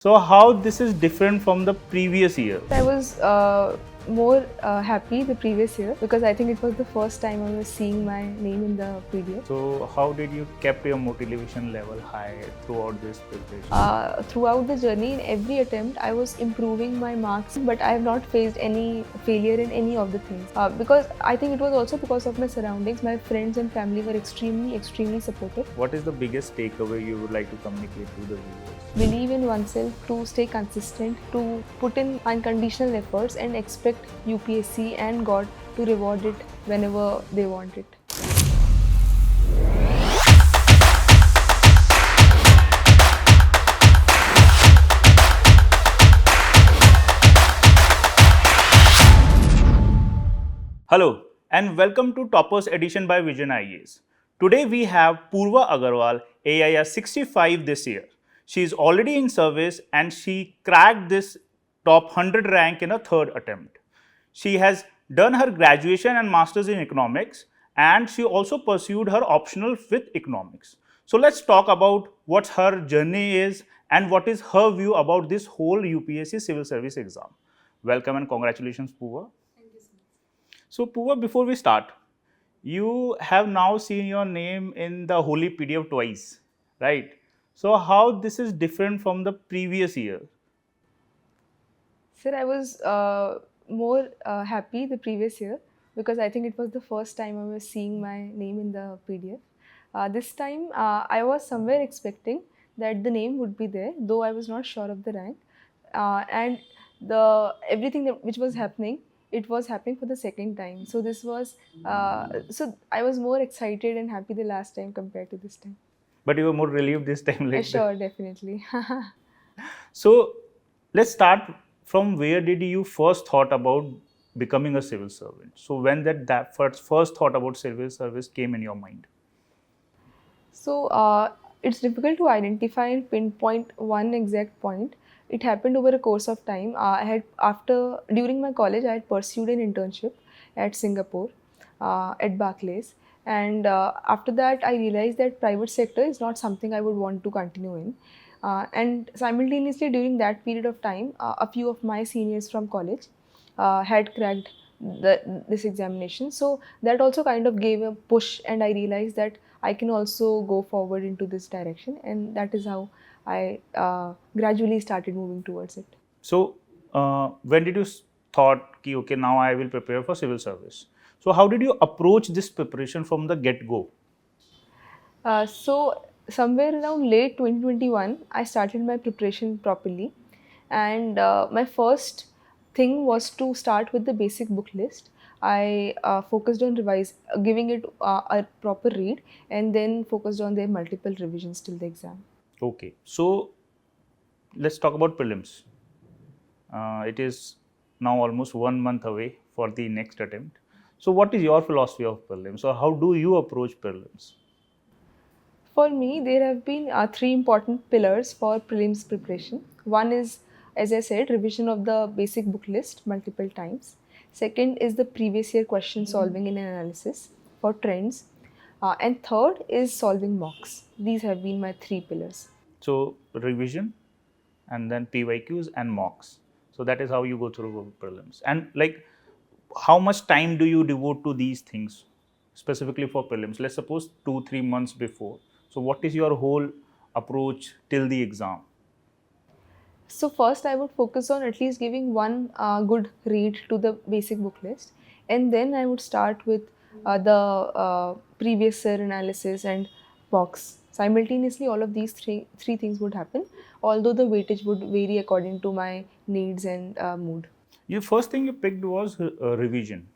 So how this is different from the previous year? I was more happy the previous year because I think it was the first time I was seeing my name in the PDF. So how did you kept your motivation level high throughout this preparation? Throughout the journey, in every attempt, I was improving my marks, but I have not faced any failure in any of the things. Because I think it was also because of my surroundings. My friends and family were extremely supportive. What is the biggest takeaway you would like to communicate to the viewers? Believe in oneself, to stay consistent, to put in unconditional efforts, and expect UPSC and God to reward it whenever they want it. Hello and welcome to Toppers Edition by Vision IAS. Today we have Poorva Agrawal, AIS 65 this year. She is already in service and she cracked this top 100 rank in a third attempt. She has done her graduation and masters in economics and she also pursued her optional with economics. So let's talk about what her journey is and what is her view about this whole UPSC civil service exam. Welcome and congratulations, Poorva. So, Poorva, before we start, you have now seen your name in the holy PDF twice, right? So, how this is different from the previous year? Sir, I was more happy the previous year because I think it was the first time I was seeing my name in the PDF. This time, I was somewhere expecting that the name would be there, though I was not sure of the rank. And the everything which was happening, it was happening for the second time. So this was so I was more excited and happy the last time compared to this time. But you were more relieved this time, like that. Sure, definitely. So, let's start from where did you first thought about becoming a civil servant? So, when that first thought about civil service came in your mind? So it's difficult to identify and pinpoint one exact point. It happened over a course of time. I had during my college, I had pursued an internship at Singapore, at Barclays, and after that, I realized that private sector is not something I would want to continue in. And simultaneously, during that period of time, a few of my seniors from college had cracked this examination. So that also kind of gave a push, and I realized that I can also go forward into this direction, and that is how I gradually started moving towards it. So, when did you thought, ki, okay, now I will prepare for civil service? So, how did you approach this preparation from the get go? So somewhere around late 2021, I started my preparation properly, and my first thing was to start with the basic book list. I focused on giving it a proper read, and then focused on their multiple revisions till the exam. Okay, so let's talk about prelims. It is now almost 1 month away for the next attempt. So, what is your philosophy of prelims, or how do you approach prelims? For me, there have been three important pillars for prelims preparation. One is, as I said, revision of the basic book list multiple times. Second is the previous year question solving in analysis for trends. And third is solving mocks. These have been my three pillars. So, revision and then PYQs and mocks. So, that is how you go through prelims. And like, how much time do you devote to these things specifically for prelims? Let's suppose 2-3 months before. So, what is your whole approach till the exam? So first, I would focus on at least giving one good read to the basic book list, and then I would start with the previous year analysis and box. Simultaneously, all of these three things would happen, although the weightage would vary according to my needs and mood. Your first thing you picked was revision.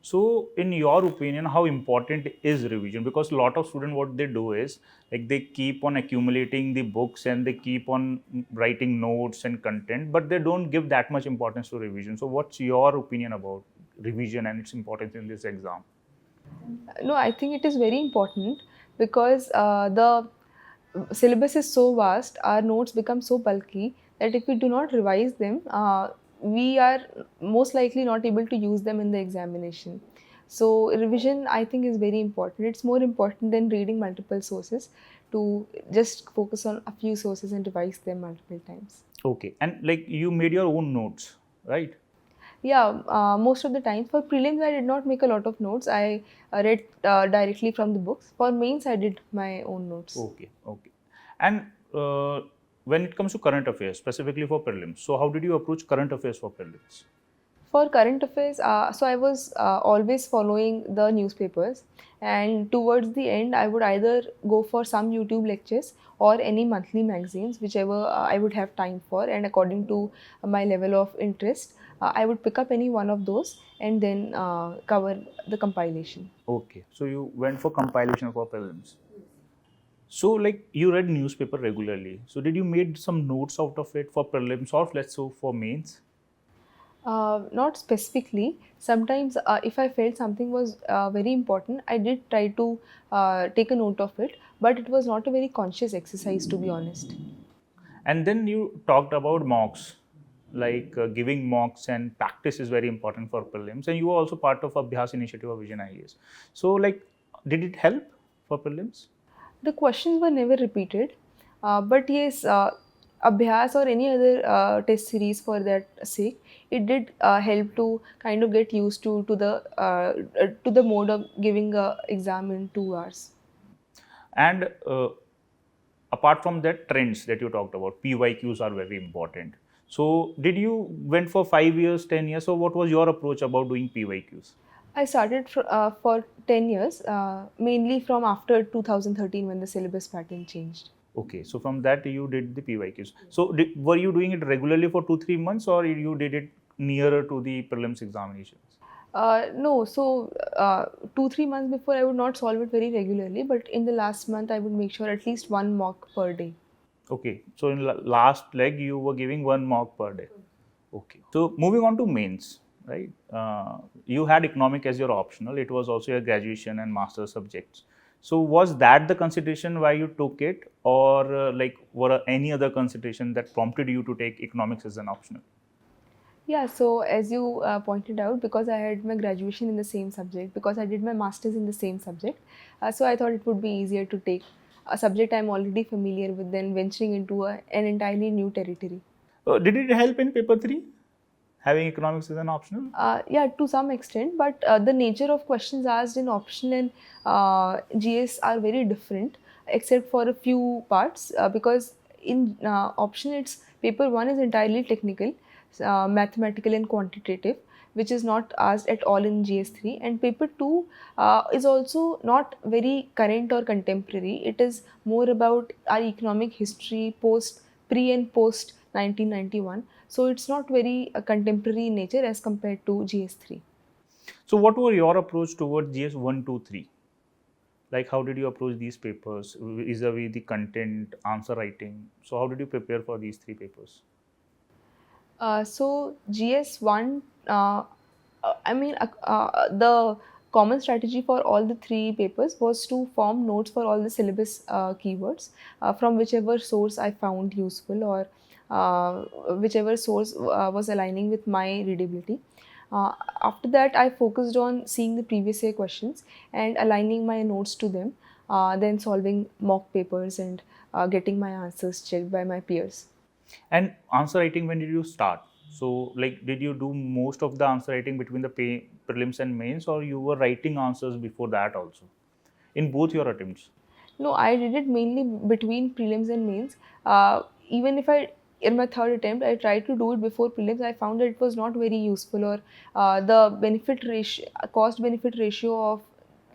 So, in your opinion, how important is revision? Because a lot of students, what they do is like they keep on accumulating the books and they keep on writing notes and content, but they don't give that much importance to revision. So, what's your opinion about revision and its importance in this exam? No, I think it is very important because the syllabus is so vast, our notes become so bulky that if we do not revise them, we are most likely not able to use them in the examination. So revision, I think, is very important. It's more important than reading multiple sources. to just focus on a few sources and revise them multiple times. Okay, and like you made your own notes, right? Yeah, most of the time. For prelims, I did not make a lot of notes. I read directly from the books. For mains, I did my own notes. Okay, okay. And when it comes to current affairs, specifically for prelims, so how did you approach current affairs for prelims? For current affairs, so I was always following the newspapers, and towards the end, I would either go for some YouTube lectures or any monthly magazines, whichever I would have time for, and according to my level of interest, I would pick up any one of those and then cover the compilation. Okay, so you went for compilation for prelims. So like you read newspaper regularly. So did you made some notes out of it for prelims or let's say for mains? Not specifically. Sometimes, if I felt something was very important, I did try to take a note of it, but it was not a very conscious exercise, to be honest. And then you talked about mocks, like giving mocks and practice is very important for prelims. And you were also part of Abhyaas initiative of Vision IAS. So like, did it help for prelims? The questions were never repeated, but yes, Abhyas or any other test series for that sake, it did help to kind of get used to the mode of giving a exam in 2 hours. And apart from that, trends that you talked about, PYQs are very important. So did you went for 5 years, 10 years? So what was your approach about doing PYQs? I started for 10 years, mainly from after 2013 when the syllabus pattern changed. Okay, so from that you did the PYQs. So were you doing it regularly for 2-3 months, or you did it nearer to the prelims examinations? No, so 2-3 months before I would not solve it very regularly, but in the last month I would make sure at least one mock per day. Okay, so in last leg you were giving one mock per day. Okay, so moving on to mains, right? You had economic as your optional. It was also your graduation and master subjects. So was that the consideration why you took it, or like were any other consideration that prompted you to take economics as an optional? Yeah, so as you pointed out, because I had my graduation in the same subject, because I did my master's in the same subject, so I thought it would be easier to take a subject I'm already familiar with than venturing into an entirely new territory. Did it help in paper 3, having economics as an optional? Yeah, to some extent, but the nature of questions asked in option and GS are very different, except for a few parts. Because in option, it's paper one is entirely technical, mathematical and quantitative, which is not asked at all in GS3. And paper two is also not very current or contemporary. It is more about our economic history, pre and post 1991. So it's not very contemporary in nature as compared to GS3. So what were your approach towards GS 1, 2, 3? Like how did you approach these papers vis-a-vis the content, answer writing? So how did you prepare for these 3 papers? So GS1, the common strategy for all the 3 papers was to form notes for all the syllabus keywords from whichever source I found useful, or whichever source was aligning with my readability. Uh, After that, I focused on seeing the previous year questions and aligning my notes to them, then solving mock papers and getting my answers checked by my peers. And answer writing, when did you start? So like did you do most of the answer writing between the prelims and mains, or you were writing answers before that also in both your attempts? No, I did it mainly between prelims and mains. Even if in my third attempt, I tried to do it before prelims, I found that it was not very useful, or the benefit ratio, cost benefit ratio of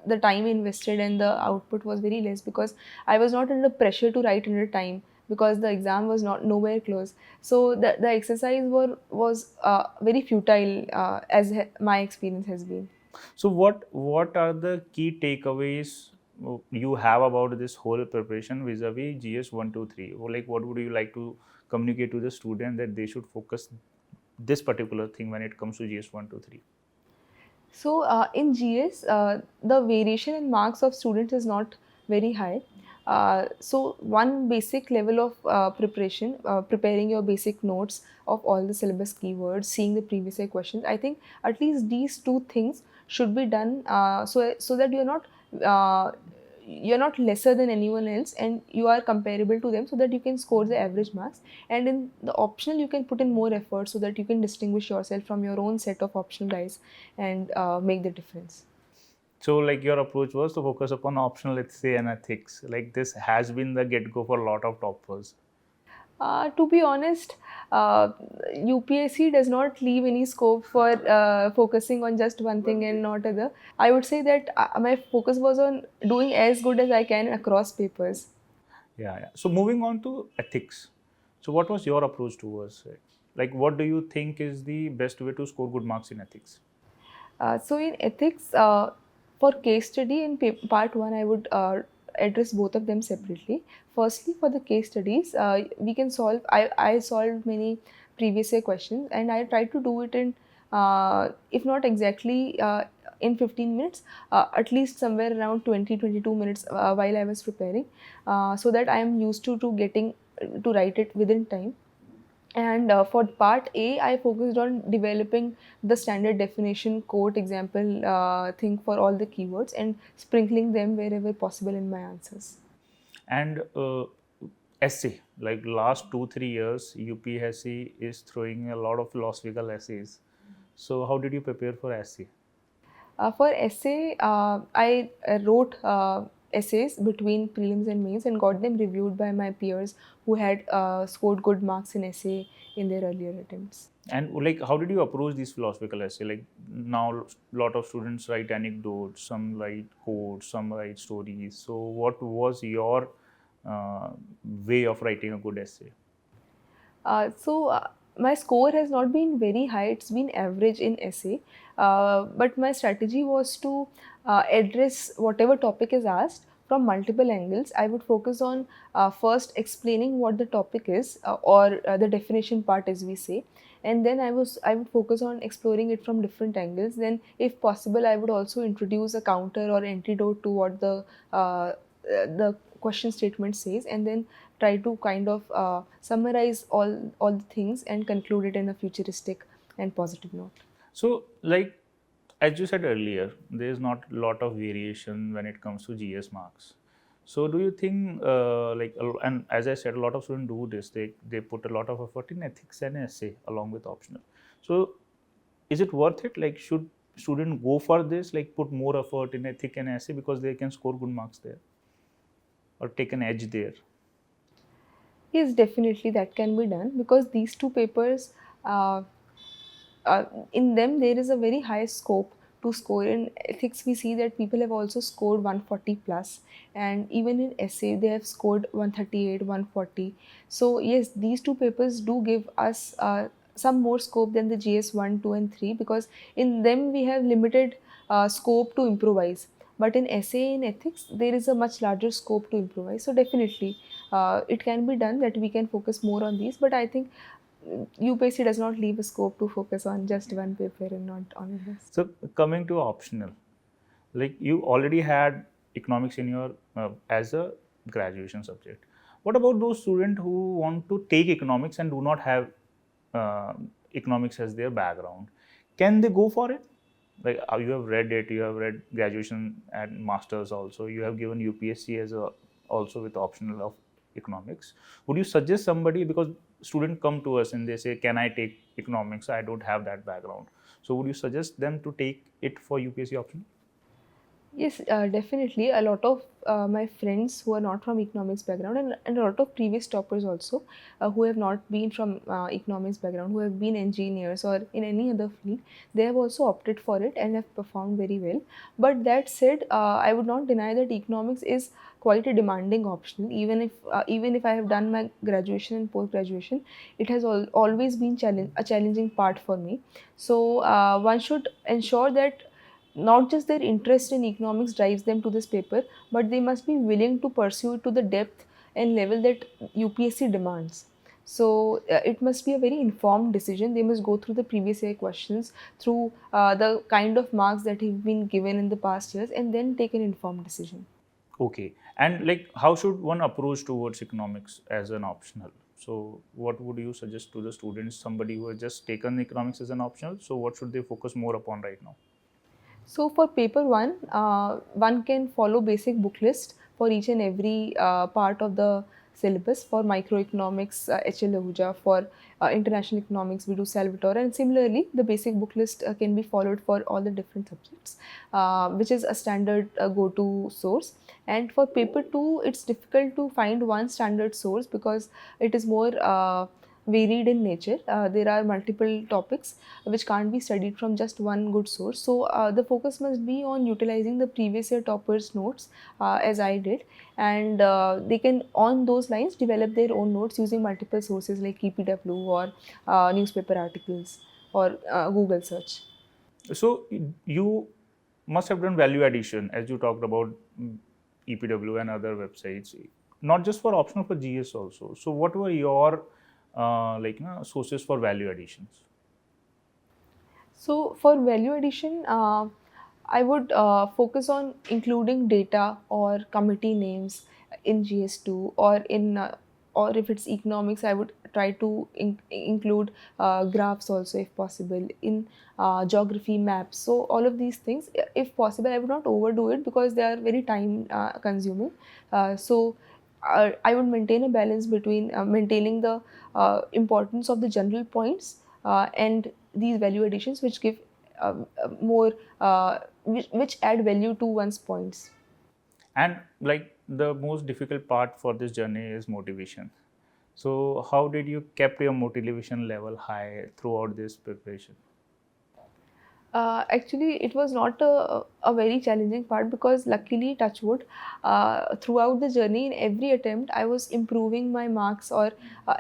the time invested and the output was very less, because I was not under pressure to write under time because the exam was not nowhere close. So the exercise was very futile, my experience has been. So what are the key takeaways you have about this whole preparation vis-a-vis GS 1, 2, 3? Or like what would you like to communicate to the student that they should focus this particular thing when it comes to GS 1, 2, 3? So in GS, the variation in marks of students is not very high. So one basic level of preparation, preparing your basic notes of all the syllabus keywords, seeing the previous year questions. I think at least these two things should be done, so that you are not you're not lesser than anyone else, and you are comparable to them, so that you can score the average marks. And in the optional, you can put in more effort so that you can distinguish yourself from your own set of optional guys and make the difference. So, like your approach was to focus upon optional, let's say, and ethics. Like this has been the get go for a lot of toppers. To be honest, uh, UPSC does not leave any scope for focusing on just one thing and not other. I would say that my focus was on doing as good as I can across papers. Yeah, yeah. So, moving on to ethics. So, what was your approach towards it? Like, what do you think is the best way to score good marks in ethics? So in ethics, for case study in part one, I would address both of them separately. Firstly, for the case studies, we can solve. I solved many previous year questions, and I tried to do it in, if not exactly in 15 minutes, at least somewhere around 20-22 minutes while I was preparing, so that I am used to getting to write it within time. And for part A, I focused on developing the standard definition quote example thing for all the keywords and sprinkling them wherever possible in my answers. And essay, like last 2 3 years, UPSC is throwing a lot of philosophical essays. So, how did you prepare for essay? For essay, I wrote essays between prelims and mains and got them reviewed by my peers who had scored good marks in essay in their earlier attempts. And like, how did you approach these philosophical essay? Like now, a lot of students write anecdotes, some write quotes, some write stories. So, what was your uh, way of writing a good essay? My score has not been very high, it's been average in essay. But my strategy was to address whatever topic is asked from multiple angles. I would focus on first explaining what the topic is, or the definition part, as we say. And then I would focus on exploring it from different angles. Then, if possible, I would also introduce a counter or antidote to what the question statement says, and then try to kind of summarize all the things and conclude it in a futuristic and positive note. So, like as you said earlier, there is not a lot of variation when it comes to GS marks. So, do you think, and as I said, a lot of students do this. They put a lot of effort in ethics and essay along with optional. So, is it worth it? Like, should student go for this? Like, put more effort in ethic and essay because they can score good marks there or take an edge there. Yes, definitely that can be done, because these two papers, uh, in them there is a very high scope to score. In ethics, we see that people have also scored 140 plus, and even in essay they have scored 138, 140. So yes, these two papers do give us some more scope than the GS 1, 2 and 3, because in them we have limited scope to improvise. But in essay in ethics, there is a much larger scope to improvise. So definitely, it can be done that we can focus more on these. But I think UPSC does not leave a scope to focus on just one paper and not on others. So, coming to optional, like you already had economics in your as a graduation subject. What about those students who want to take economics and do not have uh, economics as their background? Can they go for it? Like you have read it, you have read graduation and masters also. You have given UPSC as a also with optional of economics. Would you suggest somebody, because students come to us and they say, "Can I take economics? I don't have that background." So would you suggest them to take it for UPSC optional? Yes, definitely. A lot of my friends who are not from economics background, and a lot of previous toppers also, who have not been from economics background, who have been engineers or in any other field, they have also opted for it and have performed very well. But that said, I would not deny that economics is quite a demanding option. Even if I have done my graduation and post graduation, it has always been a challenging part for me. So one should ensure that not just their interest in economics drives them to this paper, but they must be willing to pursue it to the depth and level that UPSC demands. So it must be a very informed decision. They must go through the previous year questions, through the kind of marks that have been given in the past years, and then take an informed decision. Okay. And like, how should one approach towards economics as an optional? So, what would you suggest to the students, somebody who has just taken economics as an optional? So, what should they focus more upon right now? So for paper one, one can follow basic book list for each and every part of the syllabus. For microeconomics, HL Ahuja. For international economics, we do Salvatore. And similarly, the basic book list can be followed for all the different subjects, which is a standard go-to source. And for paper two, it's difficult to find one standard source because it is more varied in nature. There are multiple topics which can't be studied from just one good source. So the focus must be on utilizing the previous year toppers' notes, as I did, and they can, on those lines, develop their own notes using multiple sources like EPW or newspaper articles or Google search. So you must have done value addition as you talked about EPW and other websites, not just for optional, for GS also. So what were your sources for value additions? So for value addition, I would focus on including data or committee names in GS2, or in or if it's economics, I would try to include graphs also if possible, in geography maps. So all of these things, if possible, I would not overdo it because they are very time consuming. So I would maintain a balance between maintaining the importance of the general points and these value additions, which give more, which add value to one's points. And like the most difficult part for this journey is motivation. So how did you kept your motivation level high throughout this preparation? Actually, it was not a very challenging part because luckily, touch wood, throughout the journey, in every attempt, I was improving my marks, or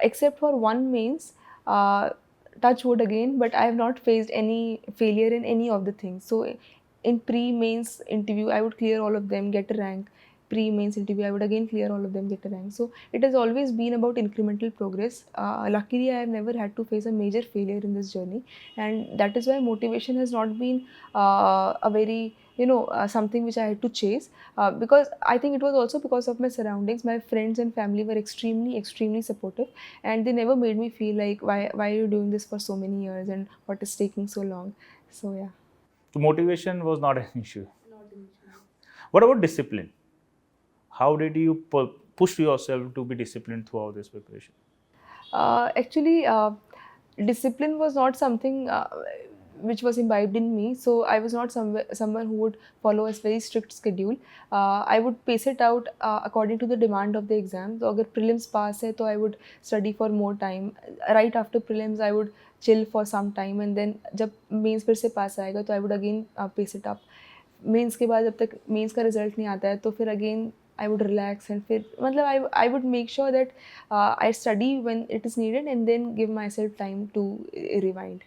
except for one mains, touch wood again, but I have not faced any failure in any of the things. So, in pre-mains interview, I would clear all of them, get a rank. Pre-mains interview, I would again clear all of them, get a rank. So it has always been about incremental progress. Luckily, I have never had to face a major failure in this journey, and that is why motivation has not been a very, something which I had to chase, because I think it was also because of my surroundings. My friends and family were extremely supportive, and they never made me feel like, why are you doing this for so many years and what is taking so long. So yeah. So motivation was not an issue. What about discipline? How did you push yourself to be disciplined throughout this preparation? Actually, discipline was not something which was imbibed in me. So I was not someone who would follow a very strict schedule. I would pace it out according to the demand of the exam. So अगर prelims pass है, तो I would study for more time. Right after prelims, I would chill for some time, and then जब mains फिर से pass आएगा, तो I would again pace it up. Mains के बाद जब तक मेंस का रिजल्ट नहीं आता है, तो फिर again I would relax, and फिर मतलब I would make sure that I study when it is needed and then give myself time to rewind.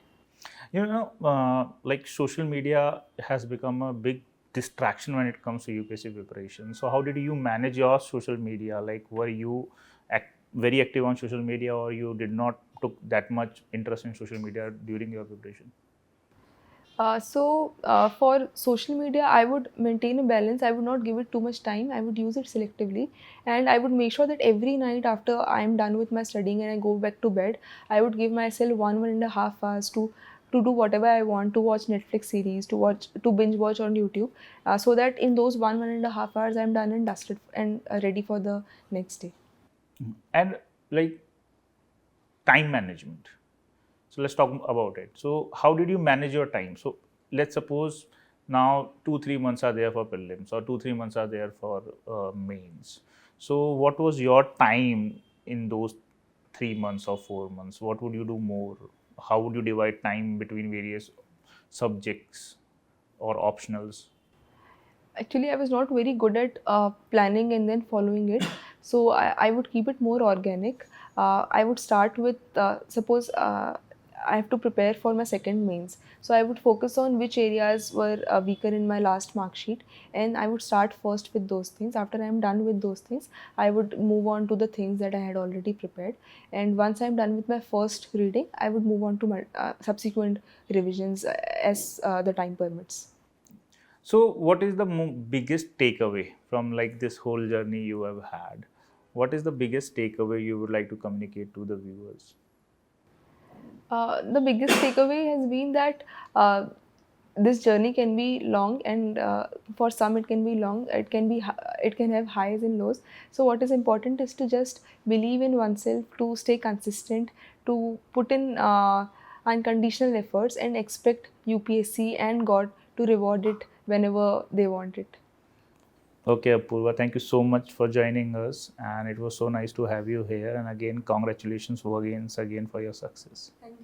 Like social media has become a big distraction when it comes to UPSC preparation. So how did you manage your social media? Like were you very active on social media, or you did not took that much interest in social media during your preparation? For social media, I would maintain a balance. I would not give it too much time. I would use it selectively, and I would make sure that every night after I am done with my studying and I go back to bed, I would give myself 1.5 hours to do whatever I want, to watch Netflix series, to binge watch on YouTube, so that in those 1.5 hours I'm done and dusted and ready for the next day. And like time management. So let's talk about it. So how did you manage your time? So let's suppose now 2-3 months are there for prelims, or 2-3 months are there for mains. So what was your time in those 3 months or 4 months? What would you do more? How would you divide time between various subjects or optionals? Actually, I was not very good at planning and then following it. So I would keep it more organic. I would start with, suppose I have to prepare for my second mains. So I would focus on which areas were weaker in my last mark sheet, and I would start first with those things. After I am done with those things, I would move on to the things that I had already prepared. And once I am done with my first reading, I would move on to my subsequent revisions as the time permits. So, what is the biggest takeaway from like this whole journey you have had? What is the biggest takeaway you would like to communicate to the viewers? The biggest takeaway has been that uh, this journey can be long, and for some it can be long. It can have highs and lows. So what is important is to just believe in oneself, to stay consistent, to put in unconditional efforts, and expect UPSC and God to reward it whenever they want it. Okay, Apurva, thank you so much for joining us, and it was so nice to have you here. And again, congratulations again for your success. Thank you.